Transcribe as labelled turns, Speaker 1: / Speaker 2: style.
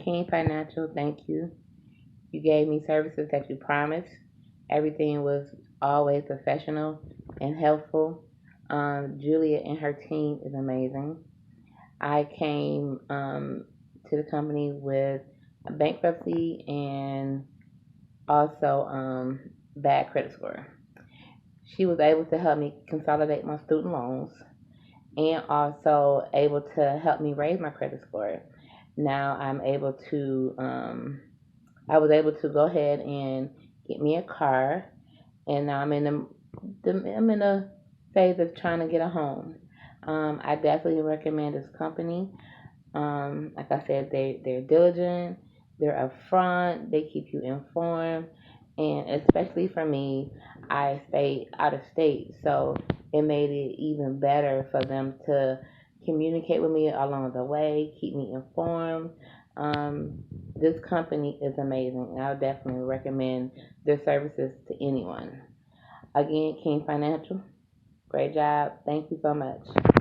Speaker 1: King Financial, thank you. You gave me services that you promised. Everything was always professional and helpful. Julia and her team is amazing. I came to the company with a bankruptcy and also bad credit score. She was able to help me consolidate my student loans and also able to help me raise my credit score. Now I was able to go ahead and get me a car, and now I'm in a phase of trying to get a home. I definitely recommend this company. Like I said, they're diligent, they're upfront, they keep you informed, and especially for me, I stay out of state, so it made it even better for them to communicate with me along the way, keep me informed. This company is amazing, and I would definitely recommend their services to anyone. Again, King Financial, great job. Thank you so much.